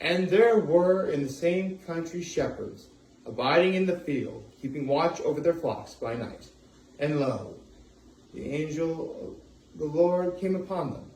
And there were in the same country shepherds, abiding in the field, keeping watch over their flocks by night. And lo, the angel of the Lord came upon them,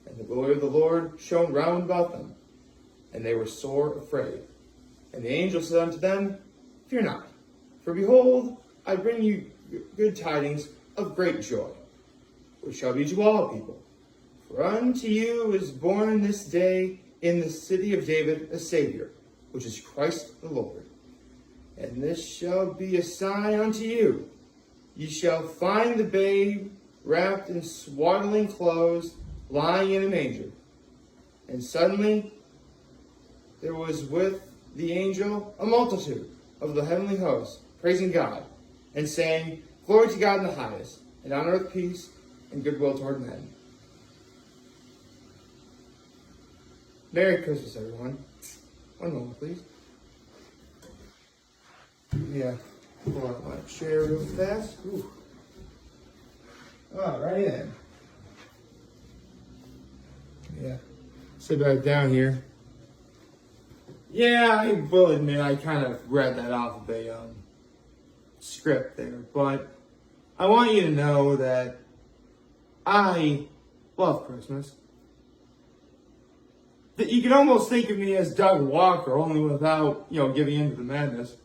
and the glory of the Lord shone round about them, and they were sore afraid. And the angel said unto them, Fear not, for behold, I bring you good tidings of great joy, which shall be to all people. For unto you is born this day in the city of David a Savior, which is Christ the Lord. And this shall be a sign unto you. Ye shall find the babe wrapped in swaddling clothes, lying in a manger. And suddenly there was with the angel a multitude of the heavenly hosts, praising God, and saying, Glory to God in the highest, and on earth peace and goodwill toward men. Merry Christmas, everyone. One moment, please. Yeah, pull out my chair real fast. Ooh. All right then. Yeah, sit back down here. Yeah, I will admit I kind of read that off of a script there, but I want you to know that I love Christmas. That you can almost think of me as Doug Walker, only without, giving in to the madness.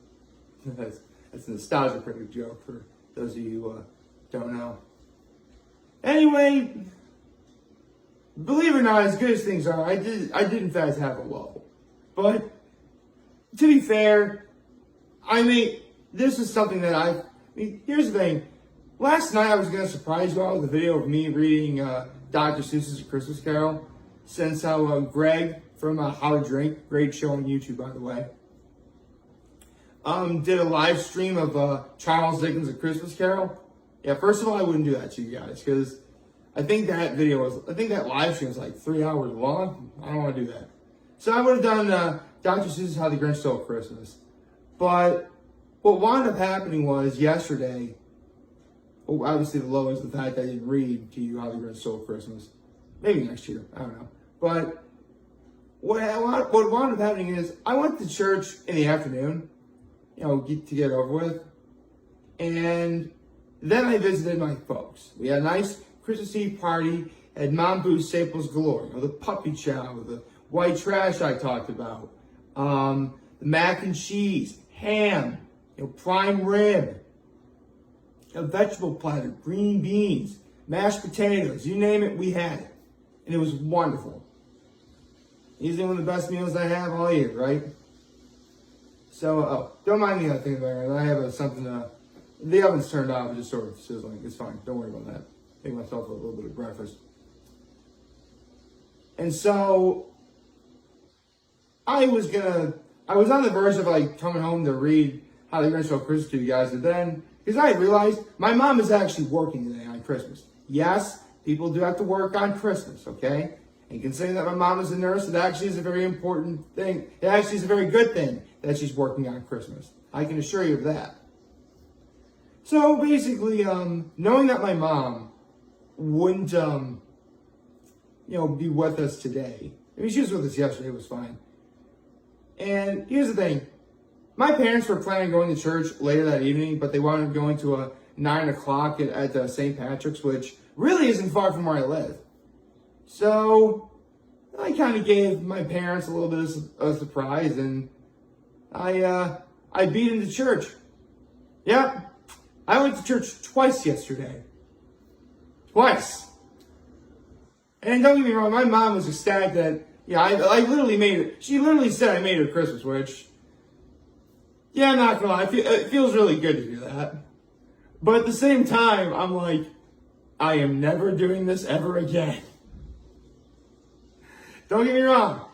That's a nostalgia critic joke for those of you who don't know. Anyway, believe it or not, as good as things are, I did in fact have a lull. But to be fair, this is something that here's the thing. Last night I was going to surprise you all with a video of me reading Dr. Seuss's A Christmas Carol. Since how Greg from How to Drink, great show on YouTube, by the way, did a live stream of Charles Dickens' A Christmas Carol. Yeah, first of all, I wouldn't do that to you guys because I think that live stream was like 3 hours long. I don't want to do that. So I would have done Dr. Seuss's How the Grinch Stole Christmas. But what wound up happening was yesterday, obviously the low is the fact that I didn't read to you How the Grinch Stole Christmas. Maybe next year, I don't know. But what wound up happening is I went to church in the afternoon, to get over with. And then I visited my folks. We had a nice Christmas Eve party at Mom Boo's Staples galore. The puppy chow, the white trash I talked about, the mac and cheese, ham, prime rib, a vegetable platter, green beans, mashed potatoes, you name it, we had it. And it was wonderful. Easily one of the best meals I have all year, right? So, don't mind the other thing there. I have the oven's turned off, it's just sort of sizzling. It's fine, don't worry about that. Make myself a little bit of breakfast. And so, I was on the verge of coming home to read How the Grinch Stole Christmas to you guys, and then, because I realized my mom is actually working today on Christmas. Yes, people do have to work on Christmas, okay? And considering that my mom is a nurse, it actually is a very important thing. It actually is a very good thing that she's working on Christmas. I can assure you of that. So basically, knowing that my mom wouldn't, be with us today. She was with us yesterday, it was fine. And here's the thing. My parents were planning on going to church later that evening, but they wound up going to a 9 o'clock at St. Patrick's, which really isn't far from where I live. So I kind of gave my parents a little bit of a surprise, and I beat them to church. Yep, I went to church twice yesterday. Twice. And don't get me wrong, my mom was ecstatic that, I literally made it. She literally said I made her Christmas, which, I'm not gonna lie, it feels really good to do that. But at the same time, I'm like, I am never doing this ever again. Don't get me wrong.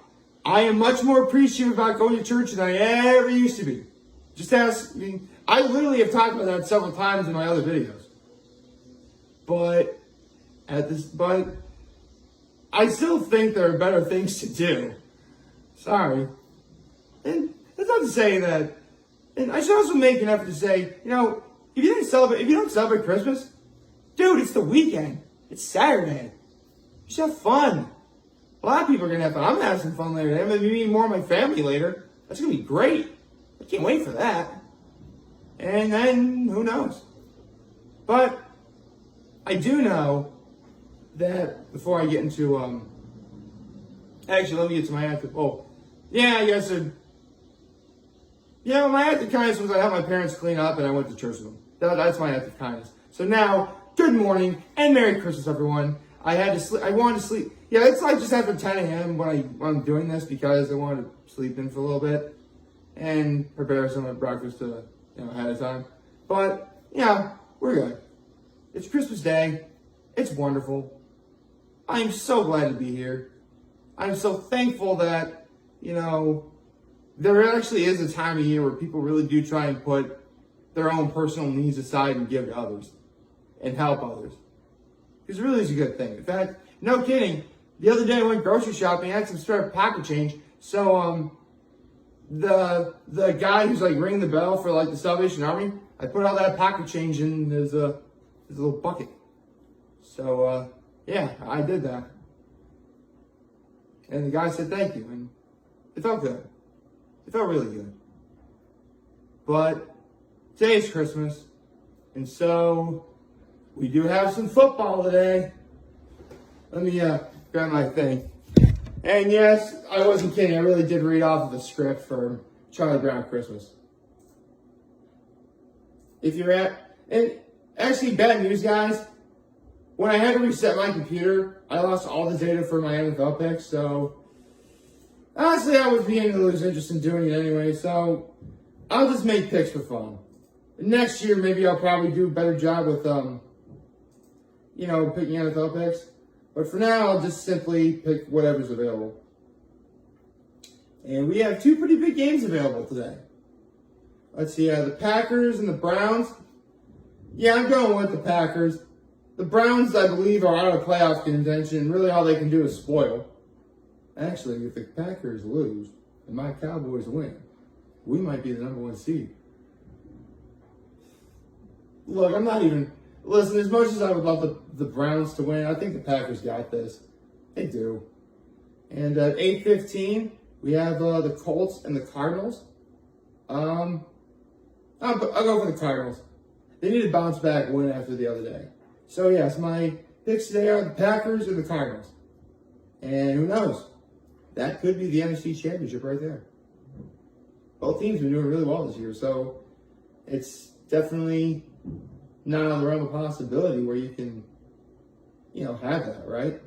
I am much more appreciative about going to church than I ever used to be. I literally have talked about that several times in my other videos. But I still think there are better things to do. Sorry. And that's not to say that, and I should also make an effort to say, if you don't celebrate Christmas, dude, it's the weekend. It's Saturday. You should have fun. A lot of people are going to have fun. I'm going to have some fun later today. I'm going to be meeting more of my family later. That's going to be great. I can't wait for that. And then, who knows? But I do know that before I get into, actually, let me get to my active, I guess, my act of kindness was I helped my parents clean up and I went to church with them. That's my act of kindness. So now, good morning and Merry Christmas, everyone. I wanted to sleep. Yeah, it's like just after 10 a.m. when I'm doing this because I wanted to sleep in for a little bit and prepare some of breakfast ahead of time. But, we're good. It's Christmas Day. It's wonderful. I am so glad to be here. I'm so thankful that, there actually is a time of year where people really do try and put their own personal needs aside and give to others and help others. Because it really is a good thing. In fact, no kidding, the other day I went grocery shopping, I had some spare pocket change. So, the guy who's like ringing the bell for like the Salvation Army, I put all that pocket change in his little bucket. So, I did that. And the guy said thank you, and it felt good. It felt really good. But today is Christmas, and so we do have some football today. Let me grab my thing. And yes, I wasn't kidding. I really did read off of the script for Charlie Brown Christmas. And actually, bad news, guys. When I had to reset my computer, I lost all the data for my NFL picks, so honestly, I was beginning to lose interest in doing it anyway, so I'll just make picks for fun. Next year, maybe I'll probably do a better job with, picking NFL picks. But for now, I'll just simply pick whatever's available. And we have two pretty big games available today. Let's see, the Packers and the Browns. Yeah, I'm going with the Packers. The Browns, I believe, are out of playoff contention. Really, all they can do is spoil. Actually, if the Packers lose and my Cowboys win, we might be the number one seed. Look, listen, as much as I would love the Browns to win, I think the Packers got this. They do. And at 8:15, we have the Colts and the Cardinals. I'll go for the Cardinals. They need a bounce back win after the other day. So yes, my picks today are the Packers and the Cardinals. And who knows? That could be the NFC Championship right there. Both teams have been doing really well this year, so it's definitely not on the realm of possibility where you can, have that, right?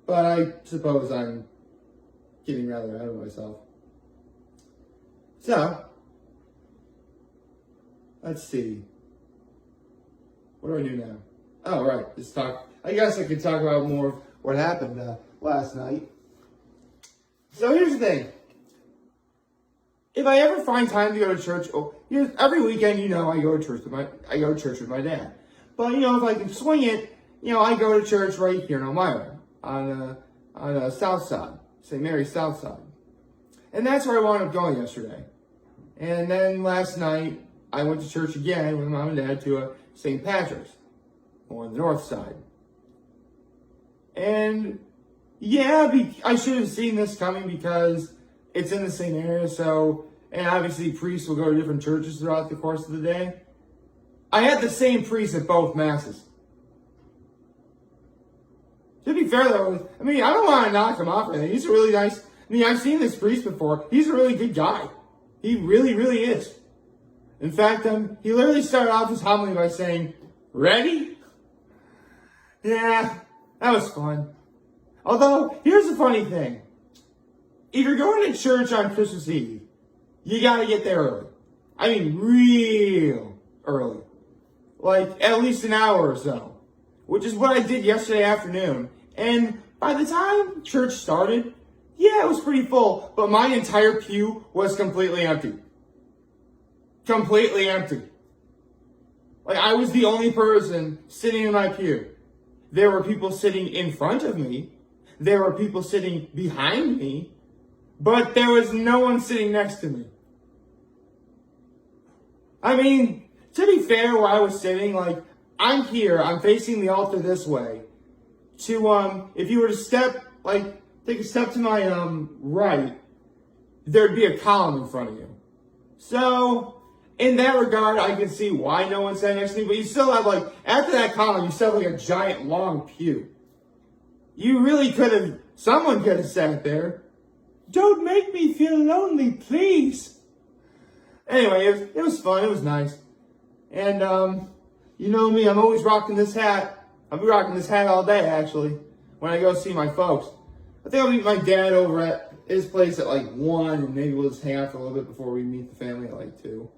But I suppose I'm getting rather ahead of myself. So, let's see. What do I do now? Oh, right. I guess I could talk about more of what happened last night. So here's the thing. If I ever find time to go to church, every weekend, I go to church with my dad. But if I can swing it, I go to church right here in Elmira on South Side, St. Mary's South Side, and that's where I wound up going yesterday. And then last night I went to church again with mom and dad to St. Patrick's on the north side. And I should have seen this coming because it's in the same area, and obviously priests will go to different churches throughout the course of the day. I had the same priest at both masses. To be fair though, I don't want to knock him off or anything. He's a really nice, I've seen this priest before. He's a really good guy. He really, really is. In fact, he literally started off his homily by saying, "Ready?" Yeah, that was fun. Although, here's the funny thing. If you're going to church on Christmas Eve, you gotta get there early. Real early. Like, at least an hour or so. Which is what I did yesterday afternoon. And by the time church started, it was pretty full. But my entire pew was completely empty. Completely empty. Like, I was the only person sitting in my pew. There were people sitting in front of me. There were people sitting behind me. But there was no one sitting next to me. To be fair, where I was sitting, I'm here, I'm facing the altar this way. to, if you were to take a step to my, right, there'd be a column in front of you. So, in that regard, I can see why no one's sat next to me, but you still have, like, after that column, you still have, like, a giant, long pew. You really someone could have sat there. Don't make me feel lonely, please. Anyway, it was fun, it was nice. And, you know me, I'm always rocking this hat. I'll be rocking this hat all day, actually, when I go see my folks. I think I'll meet my dad over at his place at like 1, and maybe we'll just hang out for a little bit before we meet the family at like 2.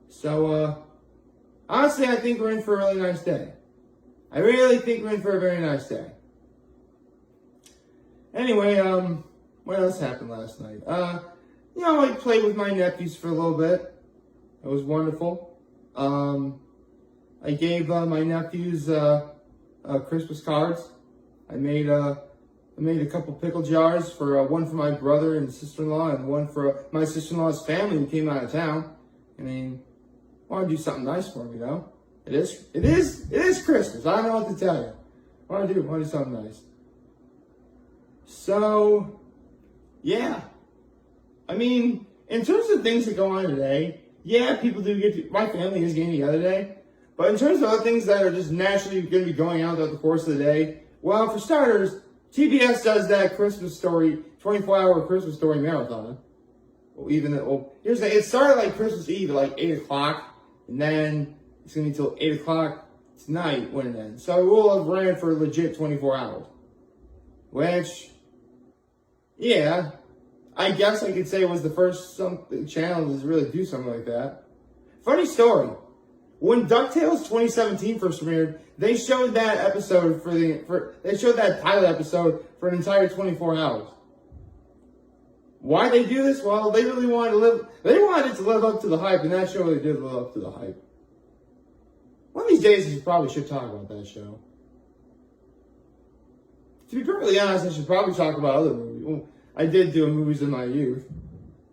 So, honestly, I think we're in for a really nice day. I really think we're in for a very nice day. Anyway, what else happened last night? You know, I played with my nephews for a little bit. It was wonderful. I gave my nephews Christmas cards. I made a couple pickle jars for one for my brother and sister-in-law, and one for my sister-in-law's family who came out of town. I mean, I want to do something nice for them, you know. It is Christmas. I don't know what to tell you. I want to do something nice. So, yeah. I mean, in terms of things that go on today, yeah, people do my family is getting together today. But in terms of other things that are just naturally going to be going on throughout the course of the day, well, for starters, TBS does that Christmas story, 24-hour Christmas story marathon. It started like Christmas Eve at like 8 o'clock, and then it's going to be till 8 o'clock tonight when it ends. So it will have ran for legit 24 hours. Which, yeah, I guess I could say it was the first channel to really do something like that. Funny story. When DuckTales 2017 first premiered, they showed that episode they showed that pilot episode for an entire 24 hours. Why they do this? Well, they really wanted it to live up to the hype, and that show really did live up to the hype. One of these days, I probably should talk about that show. To be perfectly honest, I should probably talk about other movies. Well, I did do movies in my youth,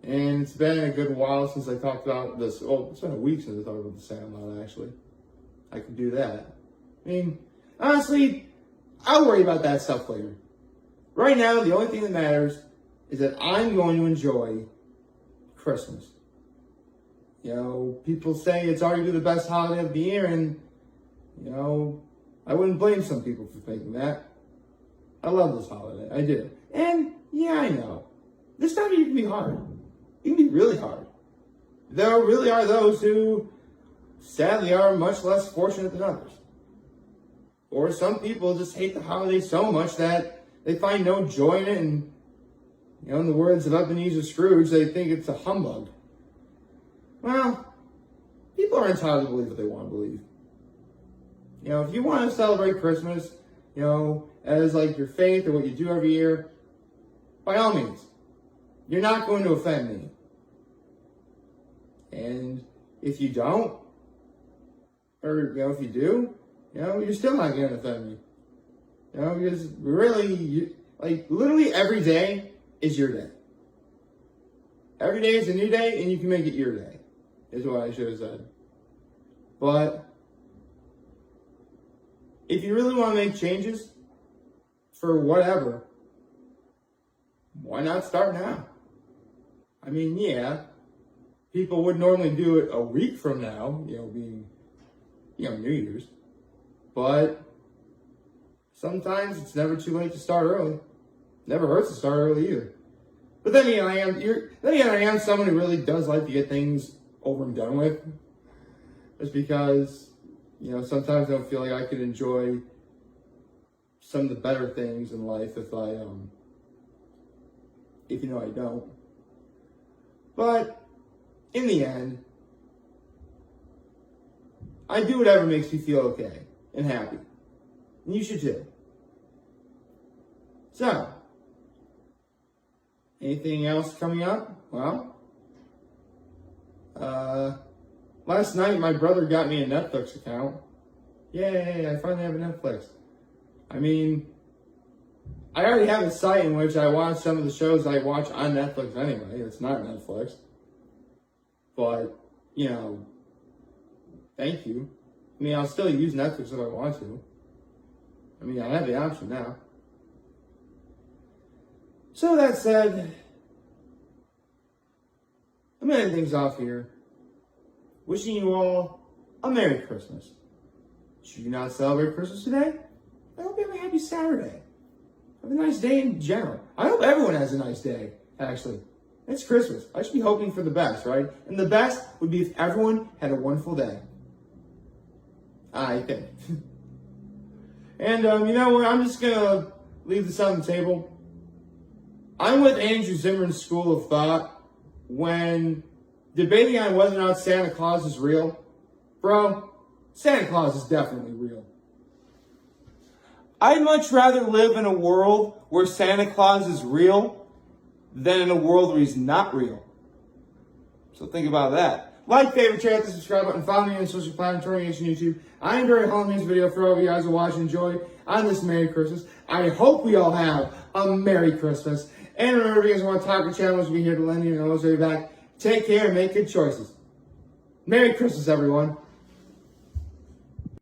and it's been a good while since I talked about this. Oh, it's been a week since I talked about The Sandlot, actually. I could do that. I mean, honestly, I'll worry about that stuff later. Right now, the only thing that matters is that I'm going to enjoy Christmas. You know, people say it's arguably the best holiday of the year, and, you know, I wouldn't blame some people for thinking that. I love this holiday. I do. And, yeah, I know. This time of year can be hard. It can be really hard. There really are those who, sadly, are much less fortunate than others. Or some people just hate the holiday so much that they find no joy in it, and, you know, in the words of Ebenezer Scrooge, they think it's a humbug. Well, people are entitled to believe what they want to believe. You know, if you want to celebrate Christmas, you know, as like your faith or what you do every year, by all means, you're not going to offend me. And if you don't, or, you know, if you do, you know, you're still not going to offend me. You know, because really, literally every day is your day. Every day is a new day, and you can make it your day, is what I should have said. But if you really want to make changes for whatever, why not start now? I mean, yeah, people would normally do it a week from now, you know, being, you know, New Year's. But sometimes it's never too late to start early. Never hurts to start early either. But then again, I am someone who really does like to get things over and done with. Just because, you know, sometimes I don't feel like I could enjoy some of the better things in life if you know I don't. But in the end, I do whatever makes me feel okay and happy. And you should too. So, anything else coming up? Well, last night my brother got me a Netflix account. Yay, I finally have a Netflix. I mean, I already have a site in which I watch some of the shows I watch on Netflix anyway. It's not Netflix. But, you know, thank you. I mean, I'll still use Netflix if I want to. I mean, I have the option now. So that said, I'm ending things off here. Wishing you all a Merry Christmas. Should you not celebrate Christmas today? I hope you have a happy Saturday. Have a nice day in general. I hope everyone has a nice day, actually. It's Christmas. I should be hoping for the best, right? And the best would be if everyone had a wonderful day. I think. And you know what? I'm just going to leave this on the table. I'm with Andrew Zimmern's school of thought when debating on whether or not Santa Claus is real. Bro, Santa Claus is definitely real. I'd much rather live in a world where Santa Claus is real than in a world where he's not real. So think about that. Like, favorite, share, hit the subscribe button, follow me on social platforms, Turning Nation YouTube. I enjoy Halloween's video for all of you guys to watch and enjoy on this Merry Christmas. I hope we all have a Merry Christmas. And remember, if you guys want to talk to channels, we'll be here to lend you and always be back. Take care and make good choices. Merry Christmas, everyone.